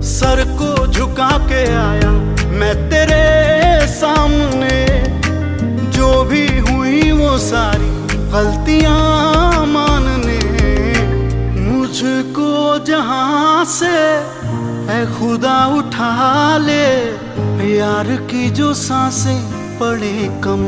Sir को झुका के आया मैं तेरे सामने। जो भी हुई वो सारी गलतियां मानने। मुझको जहां से है खुदा उठा ले, यार की जो सांसें पड़े कम।